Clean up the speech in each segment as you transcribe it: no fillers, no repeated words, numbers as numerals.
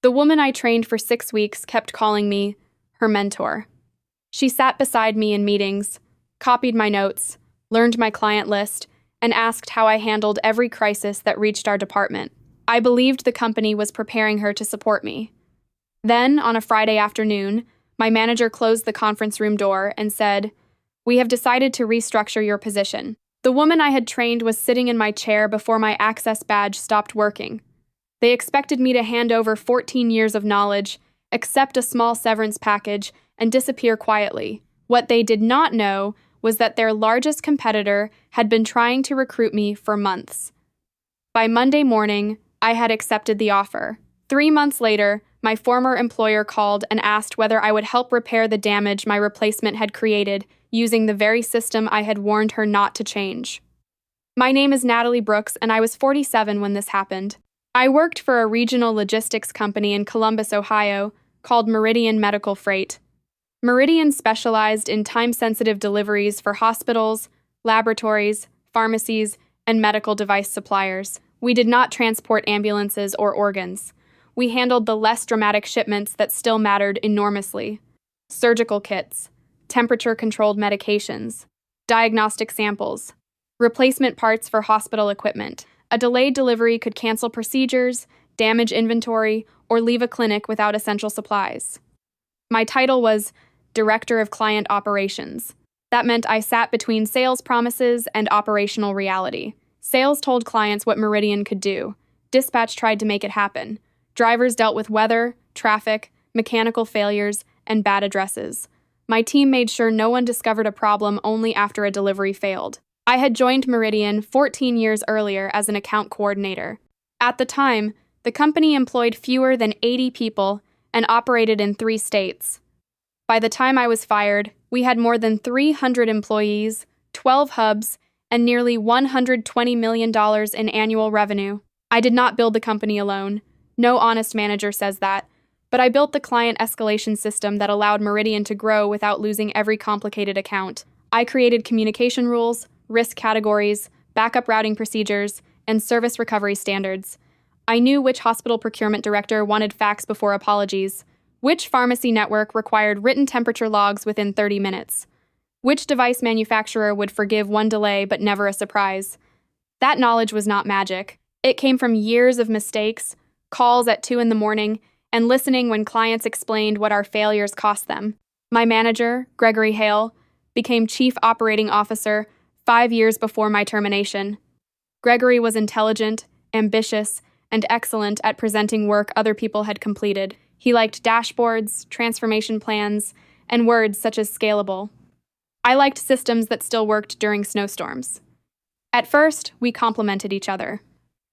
The woman I trained for 6 weeks kept calling me her mentor. She sat beside me in meetings, copied my notes, learned my client list, and asked how I handled every crisis that reached our department. I believed the company was preparing her to support me. Then, on a Friday afternoon, my manager closed the conference room door and said, "We have decided to restructure your position." The woman I had trained was sitting in my chair before my access badge stopped working. They expected me to hand over 14 years of knowledge, accept a small severance package, and disappear quietly. What they did not know was that their largest competitor had been trying to recruit me for months. By Monday morning, I had accepted the offer. 3 months later, my former employer called and asked whether I would help repair the damage my replacement had created using the very system I had warned her not to change. My name is Natalie Brooks, and I was 47 when this happened. I worked for a regional logistics company in Columbus, Ohio, called Meridian Medical Freight. Meridian specialized in time-sensitive deliveries for hospitals, laboratories, pharmacies, and medical device suppliers. We did not transport ambulances or organs. We handled the less dramatic shipments that still mattered enormously: surgical kits, temperature-controlled medications, diagnostic samples, replacement parts for hospital equipment. A delayed delivery could cancel procedures, damage inventory, or leave a clinic without essential supplies. My title was Director of Client Operations. That meant I sat between sales promises and operational reality. Sales told clients what Meridian could do. Dispatch tried to make it happen. Drivers dealt with weather, traffic, mechanical failures, and bad addresses. My team made sure no one discovered a problem only after a delivery failed. I had joined Meridian 14 years earlier as an account coordinator. At the time, the company employed fewer than 80 people and operated in 3 states. By the time I was fired, we had more than 300 employees, 12 hubs, and nearly $120 million in annual revenue. I did not build the company alone. No honest manager says that. But I built the client escalation system that allowed Meridian to grow without losing every complicated account. I created communication rules, risk categories, backup routing procedures, and service recovery standards. I knew which hospital procurement director wanted facts before apologies, which pharmacy network required written temperature logs within 30 minutes, which device manufacturer would forgive one delay but never a surprise. That knowledge was not magic. It came from years of mistakes, calls at 2 in the morning, and listening when clients explained what our failures cost them. My manager, Gregory Hale, became Chief Operating Officer 5 years before my termination. Gregory was intelligent, ambitious, and excellent at presenting work other people had completed. He liked dashboards, transformation plans, and words such as scalable. I liked systems that still worked during snowstorms. At first, we complemented each other.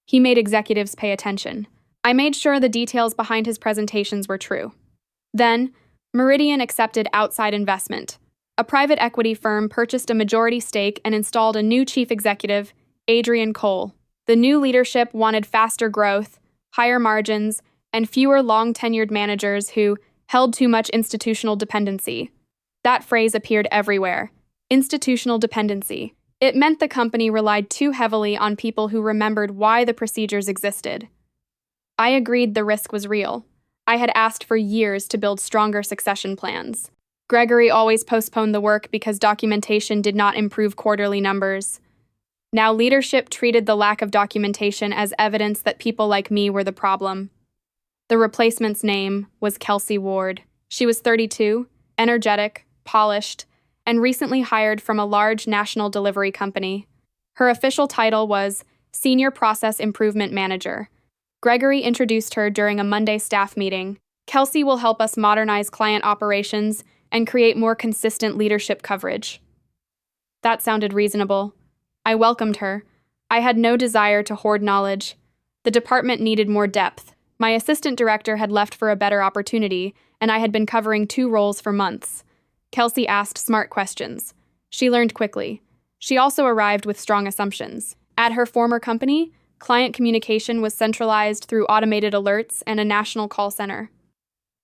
He made executives pay attention. I made sure the details behind his presentations were true. Then, Meridian accepted outside investment. A private equity firm purchased a majority stake and installed a new chief executive, Adrian Cole. The new leadership wanted faster growth, higher margins, and fewer long-tenured managers who held too much institutional dependency. That phrase appeared everywhere. Institutional dependency. It meant the company relied too heavily on people who remembered why the procedures existed. I agreed the risk was real. I had asked for years to build stronger succession plans. Gregory always postponed the work because documentation did not improve quarterly numbers. Now leadership treated the lack of documentation as evidence that people like me were the problem. The replacement's name was Kelsey Ward. She was 32, energetic, polished, and recently hired from a large national delivery company. Her official title was Senior Process Improvement Manager. Gregory introduced her during a Monday staff meeting. Kelsey will help us modernize client operations and create more consistent leadership coverage. That sounded reasonable. I welcomed her. I had no desire to hoard knowledge. The department needed more depth. My assistant director had left for a better opportunity, and I had been covering 2 roles for months. Kelsey asked smart questions. She learned quickly. She also arrived with strong assumptions. At her former company, client communication was centralized through automated alerts and a national call center.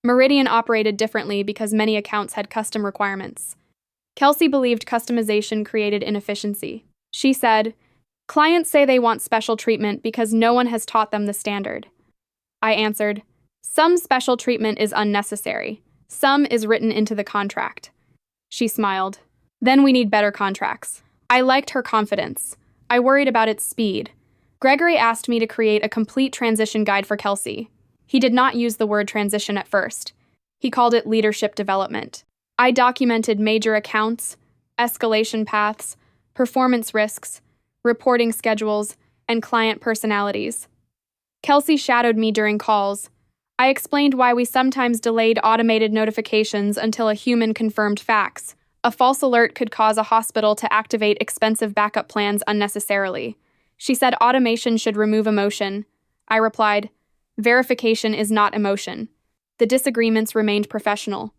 Meridian operated differently because many accounts had custom requirements. Kelsey believed customization created inefficiency. She said, "Clients say they want special treatment because no one has taught them the standard." I answered, Some special treatment is unnecessary. Some is written into the contract. She smiled. Then we need better contracts. I liked her confidence. I worried about its speed. Gregory asked me to create a complete transition guide for Kelsey. He did not use the word transition at first. He called it leadership development. I documented major accounts, escalation paths, performance risks, reporting schedules, and client personalities. Kelsey shadowed me during calls. I explained why we sometimes delayed automated notifications until a human confirmed facts. A false alert could cause a hospital to activate expensive backup plans unnecessarily. She said automation should remove emotion. I replied, verification is not emotion. The disagreements remained professional.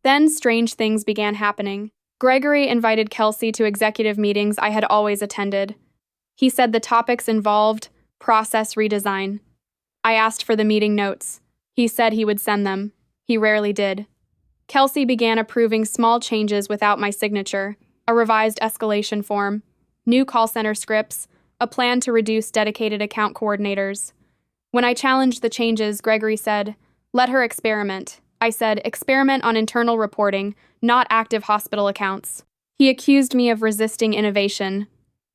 Then strange things began happening. Gregory invited Kelsey to executive meetings I had always attended. He said the topics involved process redesign. I asked for the meeting notes. He said he would send them. He rarely did. Kelsey began approving small changes without my signature, a revised escalation form, new call center scripts, a plan to reduce dedicated account coordinators. When I challenged the changes, Gregory said, let her experiment. I said, experiment on internal reporting, not active hospital accounts. He accused me of resisting innovation.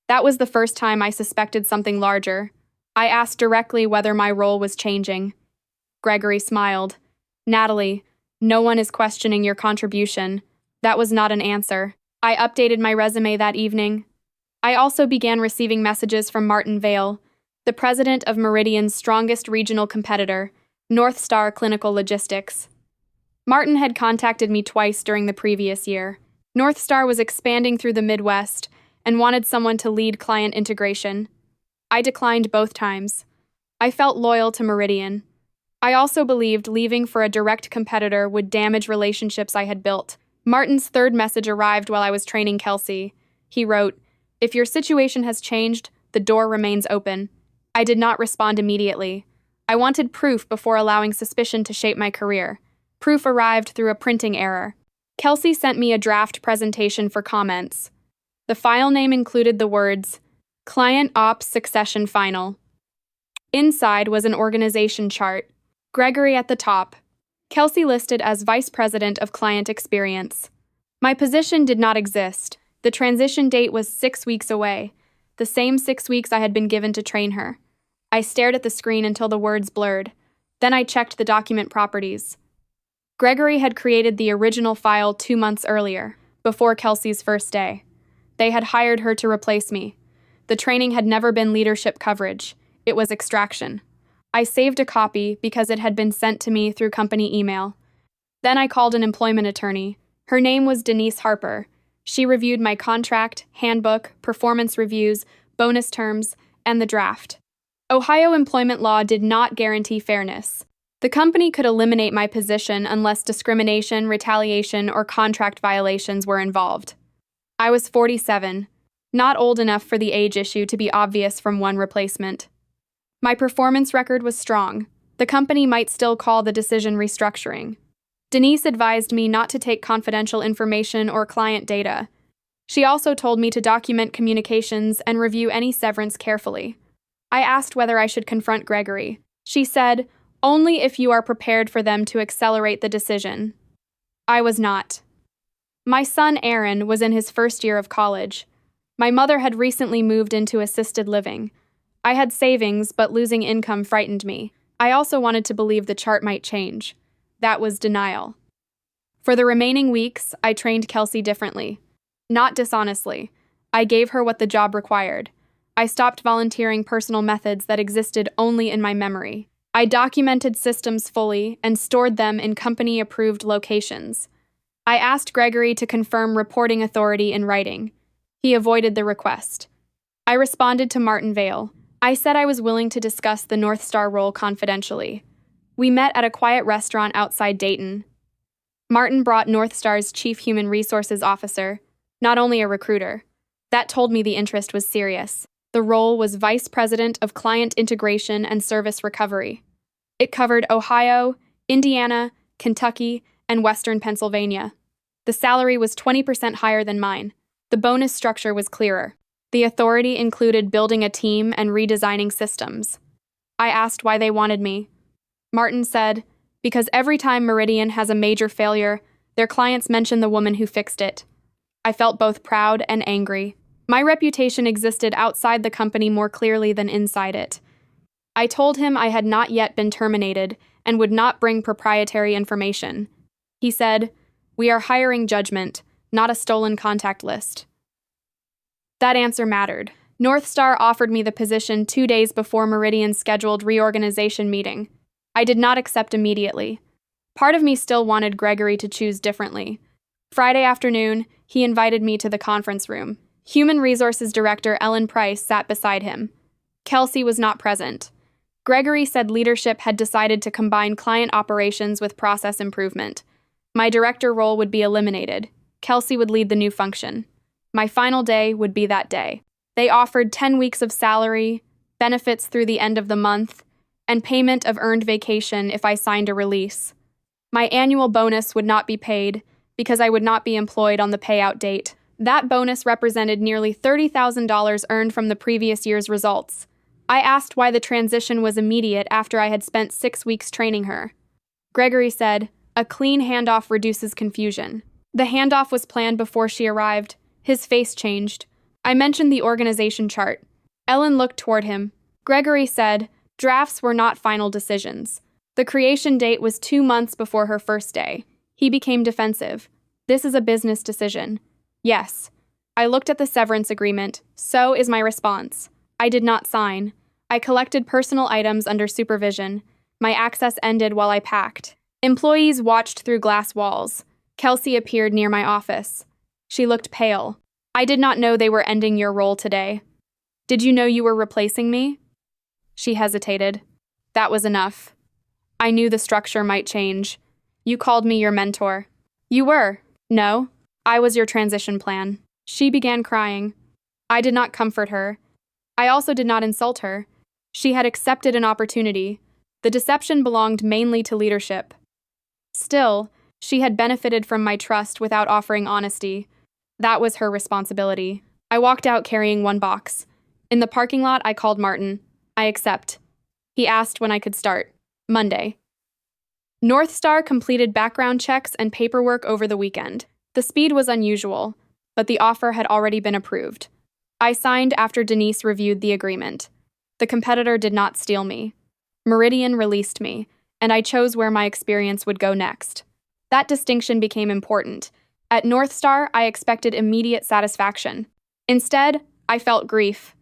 That was the first time I suspected something larger. I asked directly whether my role was changing. Gregory smiled. Natalie, no one is questioning your contribution. That was not an answer. I updated my resume that evening. I also began receiving messages from Martin Vale, the president of Meridian's strongest regional competitor, North Star Clinical Logistics. Martin had contacted me twice during the previous year. North Star was expanding through the Midwest and wanted someone to lead client integration. I declined both times. I felt loyal to Meridian. I also believed leaving for a direct competitor would damage relationships I had built. Martin's third message arrived while I was training Kelsey. He wrote, if your situation has changed, the door remains open. I did not respond immediately. I wanted proof before allowing suspicion to shape my career. Proof arrived through a printing error. Kelsey sent me a draft presentation for comments. The file name included the words, Client Ops Succession Final. Inside was an organization chart. Gregory at the top. Kelsey listed as Vice President of Client Experience. My position did not exist. The transition date was 6 weeks away, the same 6 weeks I had been given to train her. I stared at the screen until the words blurred. Then I checked the document properties. Gregory had created the original file 2 months earlier, before Kelsey's first day. They had hired her to replace me. The training had never been leadership coverage. It was extraction. I saved a copy because it had been sent to me through company email. Then I called an employment attorney. Her name was Denise Harper. She reviewed my contract, handbook, performance reviews, bonus terms, and the draft. Ohio employment law did not guarantee fairness. The company could eliminate my position unless discrimination, retaliation, or contract violations were involved. I was 47, not old enough for the age issue to be obvious from one replacement. My performance record was strong. The company might still call the decision restructuring. Denise advised me not to take confidential information or client data. She also told me to document communications and review any severance carefully. I asked whether I should confront Gregory. She said, only if you are prepared for them to accelerate the decision. I was not. My son Aaron was in his first year of college. My mother had recently moved into assisted living. I had savings, but losing income frightened me. I also wanted to believe the chart might change. That was denial. For the remaining weeks, I trained Kelsey differently. Not dishonestly. I gave her what the job required. I stopped volunteering personal methods that existed only in my memory. I documented systems fully and stored them in company-approved locations. I asked Gregory to confirm reporting authority in writing. He avoided the request. I responded to Martin Vale. I said I was willing to discuss the North Star role confidentially. We met at a quiet restaurant outside Dayton. Martin brought North Star's chief human resources officer, not only a recruiter. That told me the interest was serious. The role was Vice President of Client Integration and Service Recovery. It covered Ohio, Indiana, Kentucky, and Western Pennsylvania. The salary was 20% higher than mine. The bonus structure was clearer. The authority included building a team and redesigning systems. I asked why they wanted me. Martin said, because every time Meridian has a major failure, their clients mention the woman who fixed it. I felt both proud and angry. My reputation existed outside the company more clearly than inside it. I told him I had not yet been terminated and would not bring proprietary information. He said, "We are hiring judgment, not a stolen contact list." That answer mattered. North Star offered me the position 2 days before Meridian's scheduled reorganization meeting. I did not accept immediately. Part of me still wanted Gregory to choose differently. Friday afternoon, he invited me to the conference room. Human Resources Director Ellen Price sat beside him. Kelsey was not present. Gregory said leadership had decided to combine client operations with process improvement. My director role would be eliminated. Kelsey would lead the new function. My final day would be that day. They offered 10 weeks of salary, benefits through the end of the month, and payment of earned vacation if I signed a release. My annual bonus would not be paid because I would not be employed on the payout date. That bonus represented nearly $30,000 earned from the previous year's results. I asked why the transition was immediate after I had spent 6 weeks training her. Gregory said, "A clean handoff reduces confusion." The handoff was planned before she arrived. His face changed. I mentioned the organization chart. Ellen looked toward him. Gregory said, "Drafts were not final decisions." The creation date was 2 months before her first day. He became defensive. "This is a business decision." "Yes." I looked at the severance agreement. So is my response. I did not sign. I collected personal items under supervision. My access ended while I packed. Employees watched through glass walls. Kelsey appeared near my office. She looked pale. "I did not know they were ending your role today." "Did you know you were replacing me?" She hesitated. That was enough. I knew the structure might change. "You called me your mentor." "You were." "No, I was your transition plan." She began crying. I did not comfort her. I also did not insult her. She had accepted an opportunity. The deception belonged mainly to leadership. Still, she had benefited from my trust without offering honesty. That was her responsibility. I walked out carrying one box. In the parking lot, I called Martin. "I accept." He asked when I could start. "Monday." North Star completed background checks and paperwork over the weekend. The speed was unusual, but the offer had already been approved. I signed after Denise reviewed the agreement. The competitor did not steal me. Meridian released me, and I chose where my experience would go next. That distinction became important. At North Star, I expected immediate satisfaction. Instead, I felt grief.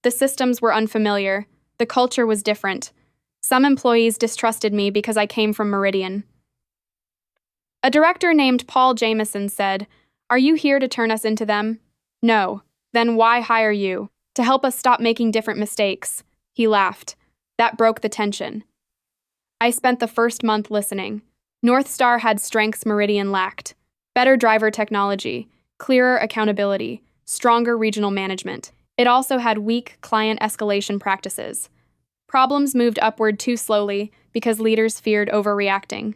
The systems were unfamiliar. The culture was different. Some employees distrusted me because I came from Meridian. A director named Paul Jameson said, "Are you here to turn us into them?" "No." "Then why hire you?" "To help us stop making different mistakes." He laughed. That broke the tension. I spent the first month listening. North Star had strengths Meridian lacked. Better driver technology, clearer accountability, stronger regional management. It also had weak client escalation practices. Problems moved upward too slowly because leaders feared overreacting.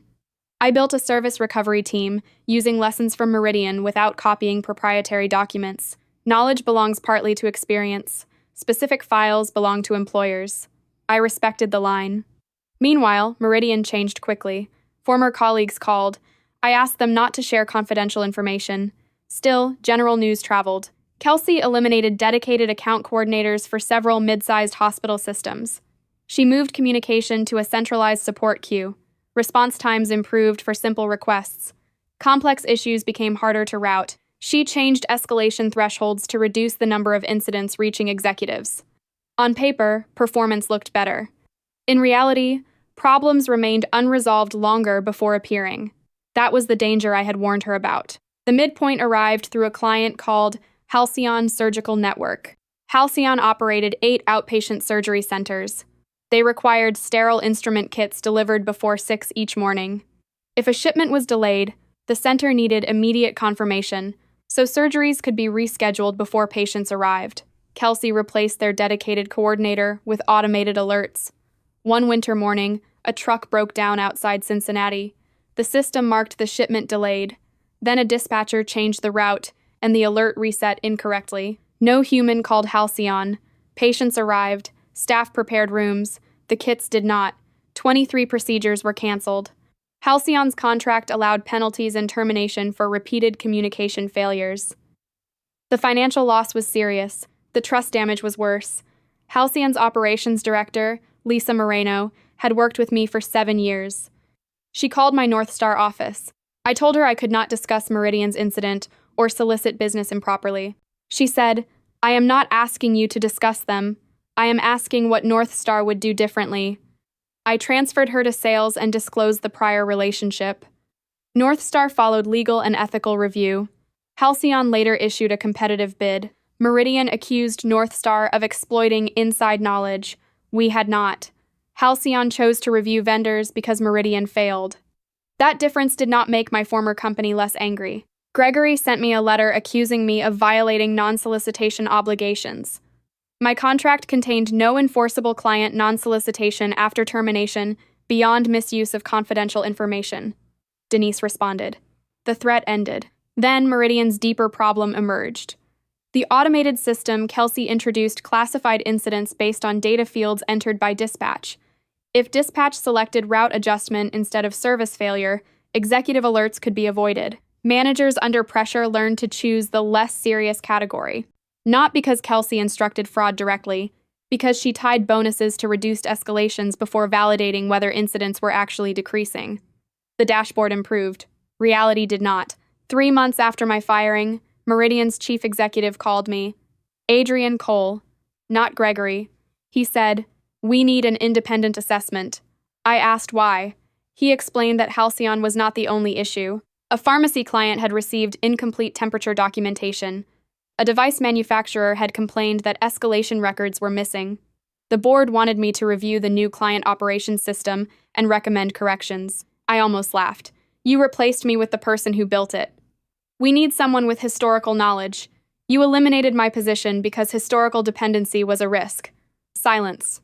I built a service recovery team using lessons from Meridian without copying proprietary documents. Knowledge belongs partly to experience. Specific files belong to employers. I respected the line. Meanwhile, Meridian changed quickly. Former colleagues called. I asked them not to share confidential information. Still, general news traveled. Kelsey eliminated dedicated account coordinators for several mid-sized hospital systems. She moved communication to a centralized support queue. Response times improved for simple requests. Complex issues became harder to route. She changed escalation thresholds to reduce the number of incidents reaching executives. On paper, performance looked better. In reality, problems remained unresolved longer before appearing. That was the danger I had warned her about. The midpoint arrived through a client called Halcyon Surgical Network. Halcyon operated 8 outpatient surgery centers. They required sterile instrument kits delivered before 6 each morning. If a shipment was delayed, the center needed immediate confirmation, so surgeries could be rescheduled before patients arrived. Kelsey replaced their dedicated coordinator with automated alerts. One winter morning, a truck broke down outside Cincinnati. The system marked the shipment delayed. Then a dispatcher changed the route, and the alert reset incorrectly. No human called Halcyon. Patients arrived. Staff prepared rooms. The kits did not. 23 procedures were canceled. Halcyon's contract allowed penalties and termination for repeated communication failures. The financial loss was serious. The trust damage was worse. Halcyon's operations director, Lisa Moreno, had worked with me for 7 years. She called my North Star office. I told her I could not discuss Meridian's incident or solicit business improperly. She said, "I am not asking you to discuss them. I am asking what North Star would do differently." I transferred her to sales and disclosed the prior relationship. North Star followed legal and ethical review. Halcyon later issued a competitive bid. Meridian accused North Star of exploiting inside knowledge. We had not. Halcyon chose to review vendors because Meridian failed. That difference did not make my former company less angry. Gregory sent me a letter accusing me of violating non-solicitation obligations. My contract contained no enforceable client non-solicitation after termination beyond misuse of confidential information. Denise responded. The threat ended. Then Meridian's deeper problem emerged. The automated system Kelsey introduced classified incidents based on data fields entered by dispatch. If dispatch selected route adjustment instead of service failure, executive alerts could be avoided. Managers under pressure learned to choose the less serious category. Not because Kelsey instructed fraud directly, because she tied bonuses to reduced escalations before validating whether incidents were actually decreasing. The dashboard improved. Reality did not. 3 months after my firing, Meridian's chief executive called me. Adrian Cole, not Gregory. He said, "We need an independent assessment." I asked why. He explained that Halcyon was not the only issue. A pharmacy client had received incomplete temperature documentation. A device manufacturer had complained that escalation records were missing. The board wanted me to review the new client operations system and recommend corrections. I almost laughed. You replaced me with the person who built it. We need someone with historical knowledge. You eliminated my position because historical dependency was a risk. Silence.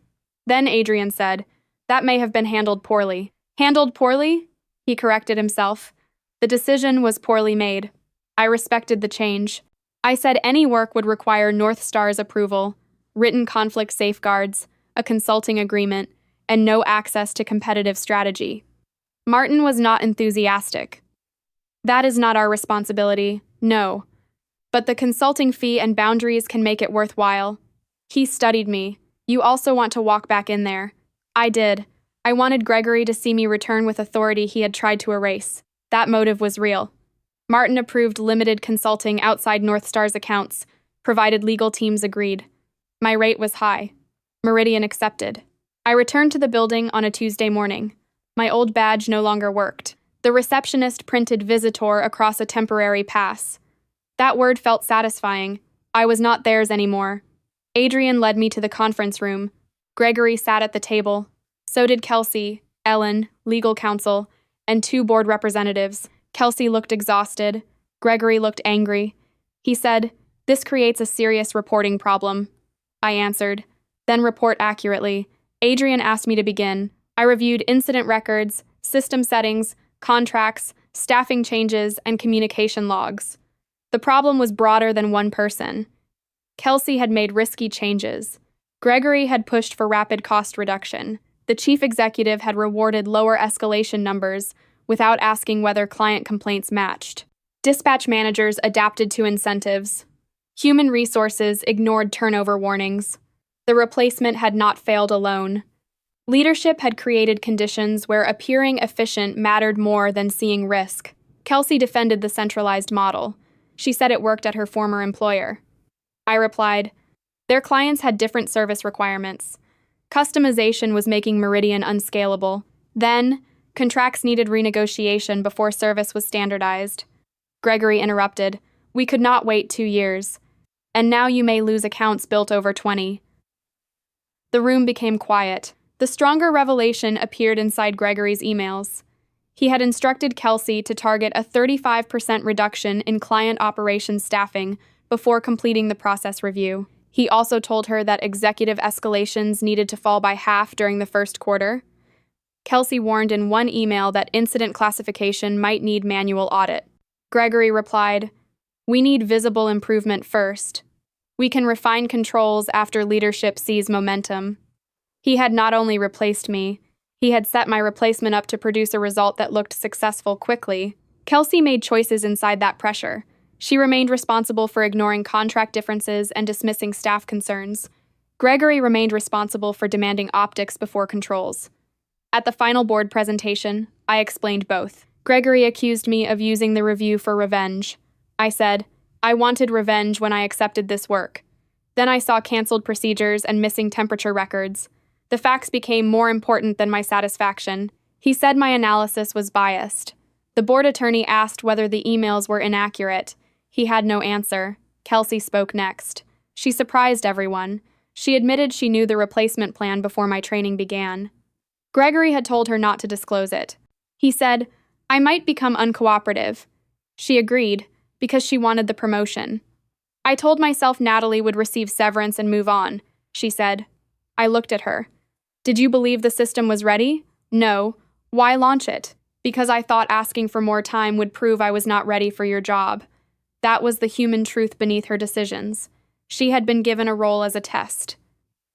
Then Adrian said, "That may have been handled poorly." Handled poorly? He corrected himself. The decision was poorly made. I respected the change. I said any work would require North Star's approval, written conflict safeguards, a consulting agreement, and no access to competitive strategy. Martin was not enthusiastic. That is not our responsibility, no. But the consulting fee and boundaries can make it worthwhile. He studied me. You also want to walk back in there. I did. I wanted Gregory to see me return with authority he had tried to erase. That motive was real. Martin approved limited consulting outside North Star's accounts, provided legal teams agreed. My rate was high. Meridian accepted. I returned to the building on a Tuesday morning. My old badge no longer worked. The receptionist printed visitor across a temporary pass. That word felt satisfying. I was not theirs anymore. Adrian led me to the conference room. Gregory sat at the table. So did Kelsey, Ellen, legal counsel, and 2 board representatives. Kelsey looked exhausted. Gregory looked angry. He said, "This creates a serious reporting problem." I answered, "Then report accurately." Adrian asked me to begin. I reviewed incident records, system settings, contracts, staffing changes, and communication logs. The problem was broader than one person. Kelsey had made risky changes. Gregory had pushed for rapid cost reduction. The chief executive had rewarded lower escalation numbers without asking whether client complaints matched. Dispatch managers adapted to incentives. Human resources ignored turnover warnings. The replacement had not failed alone. Leadership had created conditions where appearing efficient mattered more than seeing risk. Kelsey defended the centralized model. She said it worked at her former employer. I replied, their clients had different service requirements. Customization was making Meridian unscalable. Then, contracts needed renegotiation before service was standardized. Gregory interrupted. We could not wait 2 years. And now you may lose accounts built over 20. The room became quiet. The stronger revelation appeared inside Gregory's emails. He had instructed Kelsey to target a 35% reduction in client operations staffing before completing the process review. He also told her that executive escalations needed to fall by half during the first quarter. Kelsey warned in one email that incident classification might need manual audit. Gregory replied, "We need visible improvement first. We can refine controls after leadership sees momentum." He had not only replaced me, He had set my replacement up to produce a result that looked successful quickly. Kelsey made choices inside that pressure. She remained responsible for ignoring contract differences and dismissing staff concerns. Gregory remained responsible for demanding optics before controls. At the final board presentation, I explained both. Gregory accused me of using the review for revenge. I said, I wanted revenge when I accepted this work. Then I saw canceled procedures and missing temperature records. The facts became more important than my satisfaction. He said my analysis was biased. The board attorney asked whether the emails were inaccurate. He had no answer. Kelsey spoke next. She surprised everyone. She admitted she knew the replacement plan before my training began. Gregory had told her not to disclose it. He said, I might become uncooperative. She agreed, because she wanted the promotion. I told myself Natalie would receive severance and move on, she said. I looked at her. Did you believe the system was ready? No. Why launch it? Because I thought asking for more time would prove I was not ready for your job. That was the human truth beneath her decisions. She had been given a role as a test.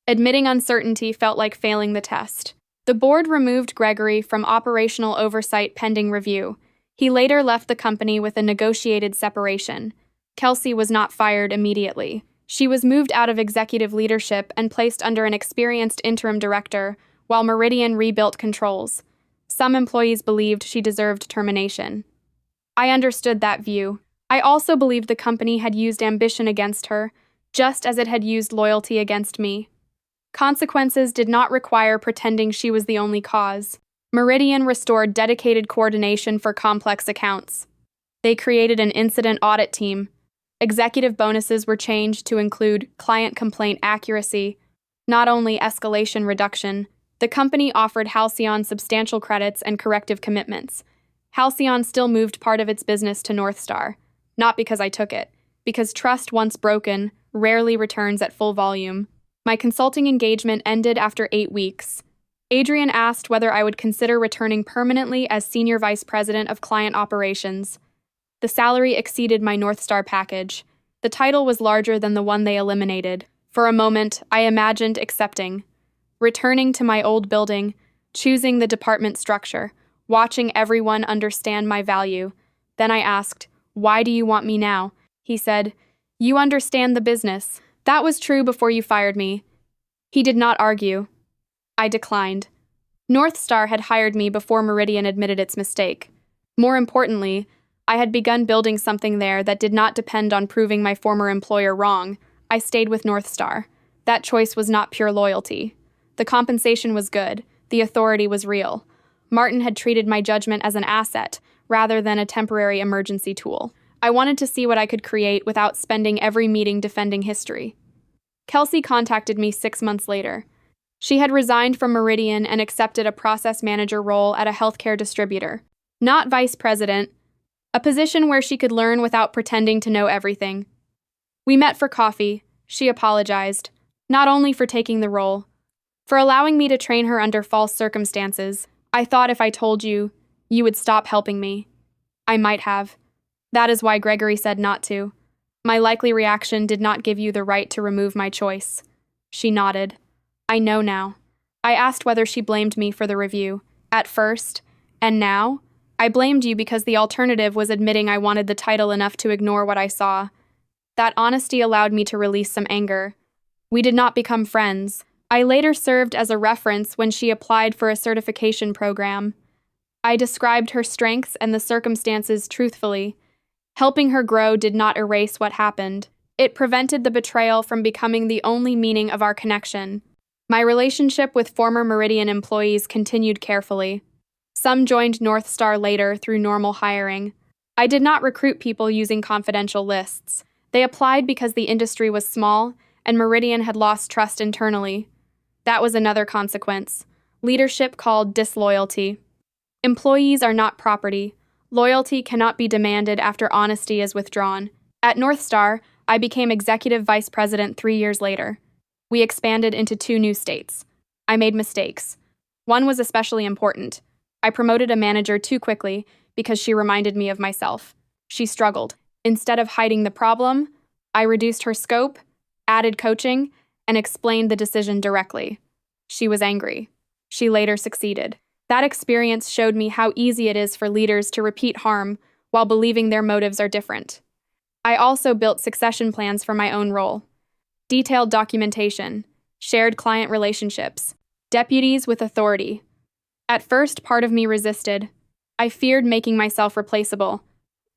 Admitting uncertainty felt like failing the test. The board removed Gregory from operational oversight pending review. He later left the company with a negotiated separation. Kelsey was not fired immediately. She was moved out of executive leadership and placed under an experienced interim director, while Meridian rebuilt controls. Some employees believed she deserved termination. I understood that view. I also believed the company had used ambition against her, just as it had used loyalty against me. Consequences did not require pretending she was the only cause. Meridian restored dedicated coordination for complex accounts. They created an incident audit team. Executive bonuses were changed to include client complaint accuracy, not only escalation reduction. The company offered Halcyon substantial credits and corrective commitments. Halcyon still moved part of its business to Northstar, not because I took it, because trust once broken rarely returns at full volume. My consulting engagement ended after 8 weeks. Adrian asked whether I would consider returning permanently as Senior Vice President of Client Operations. The salary exceeded my Northstar package. The title was larger than the one they eliminated. For a moment, I imagined accepting. Returning to my old building, choosing the department structure, watching everyone understand my value. Then I asked, why do you want me now? He said, you understand the business. That was true before you fired me. He did not argue. I declined. Northstar had hired me before Meridian admitted its mistake. More importantly, I had begun building something there that did not depend on proving my former employer wrong. I stayed with Northstar. That choice was not pure loyalty. The compensation was good. The authority was real. Martin had treated my judgment as an asset, rather than a temporary emergency tool. I wanted to see what I could create without spending every meeting defending history. Kelsey contacted me 6 months later. She had resigned from Meridian and accepted a process manager role at a healthcare distributor. Not vice president, a position where she could learn without pretending to know everything. We met for coffee. She apologized, not only for taking the role, for allowing me to train her under false circumstances. I thought if I told you, you would stop helping me. I might have. That is why Gregory said not to. My likely reaction did not give you the right to remove my choice. She nodded. I know now. I asked whether she blamed me for the review. At first, and now, I blamed you because the alternative was admitting I wanted the title enough to ignore what I saw. That honesty allowed me to release some anger. We did not become friends. I later served as a reference when she applied for a certification program. I described her strengths and the circumstances truthfully. Helping her grow did not erase what happened. It prevented the betrayal from becoming the only meaning of our connection. My relationship with former Meridian employees continued carefully. Some joined Northstar later through normal hiring. I did not recruit people using confidential lists. They applied because the industry was small and Meridian had lost trust internally. That was another consequence. Leadership called disloyalty. Employees are not property. Loyalty cannot be demanded after honesty is withdrawn. At Northstar, I became executive vice president 3 years later. We expanded into 2 new states. I made mistakes. One was especially important. I promoted a manager too quickly because she reminded me of myself. She struggled. Instead of hiding the problem, I reduced her scope, added coaching, and explained the decision directly. She was angry. She later succeeded. That experience showed me how easy it is for leaders to repeat harm while believing their motives are different. I also built succession plans for my own role. Detailed documentation, shared client relationships, deputies with authority. At first, part of me resisted. I feared making myself replaceable.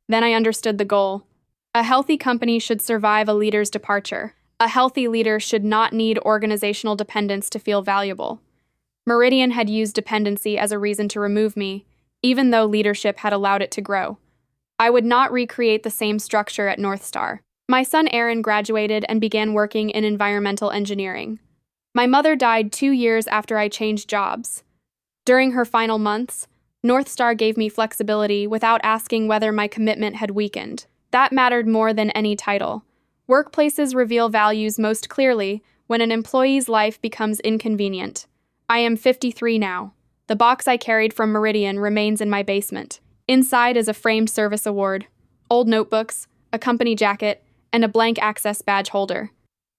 Then I understood the goal. A healthy company should survive a leader's departure. A healthy leader should not need organizational dependence to feel valuable. Meridian had used dependency as a reason to remove me, even though leadership had allowed it to grow. I would not recreate the same structure at North Star. My son Aaron graduated and began working in environmental engineering. My mother died 2 years after I changed jobs. During her final months, North Star gave me flexibility without asking whether my commitment had weakened. That mattered more than any title. Workplaces reveal values most clearly when an employee's life becomes inconvenient. I am 53 now. The box I carried from Meridian remains in my basement. Inside is a framed service award, old notebooks, a company jacket, and a blank access badge holder.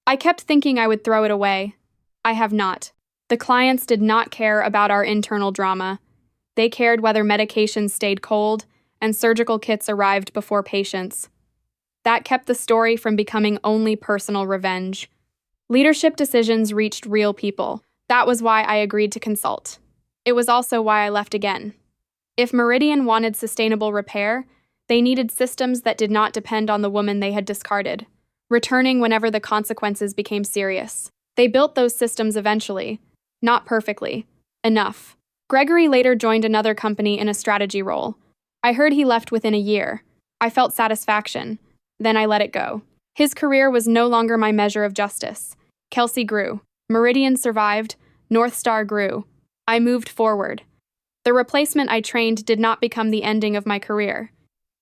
I kept thinking I would throw it away. I have not. The clients did not care about our internal drama. They cared whether medications stayed cold and surgical kits arrived before patients. That kept the story from becoming only personal revenge. Leadership decisions reached real people. That was why I agreed to consult. It was also why I left again. If Meridian wanted sustainable repair, they needed systems that did not depend on the woman they had discarded, returning whenever the consequences became serious. They built those systems eventually, not perfectly. Enough. Gregory later joined another company in a strategy role. I heard he left within a year. I felt satisfaction. Then I let it go. His career was no longer my measure of justice. Kelsey grew. Meridian survived. North Star grew. I moved forward. The replacement I trained did not become the ending of my career.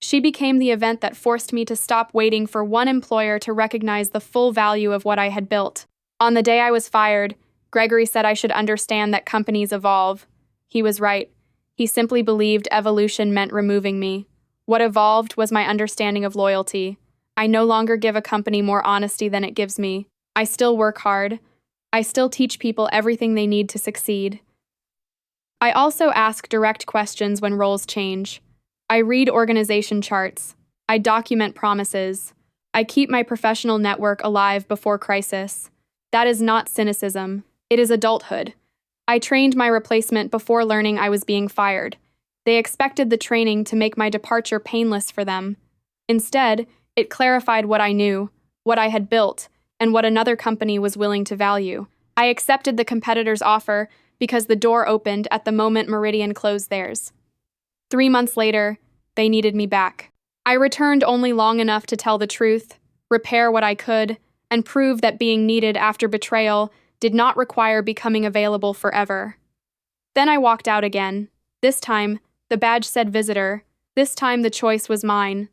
She became the event that forced me to stop waiting for one employer to recognize the full value of what I had built. On the day I was fired, Gregory said I should understand that companies evolve. He was right. He simply believed evolution meant removing me. What evolved was my understanding of loyalty. I no longer give a company more honesty than it gives me. I still work hard. I still teach people everything they need to succeed. I also ask direct questions when roles change. I read organization charts. I document promises. I keep my professional network alive before crisis. That is not cynicism. It is adulthood. I trained my replacement before learning I was being fired. They expected the training to make my departure painless for them. Instead, it clarified what I knew, what I had built, and what another company was willing to value. I accepted the competitor's offer because the door opened at the moment Meridian closed theirs. 3 months later, they needed me back. I returned only long enough to tell the truth, repair what I could, and prove that being needed after betrayal did not require becoming available forever. Then I walked out again. This time, the badge said visitor. This time the choice was mine.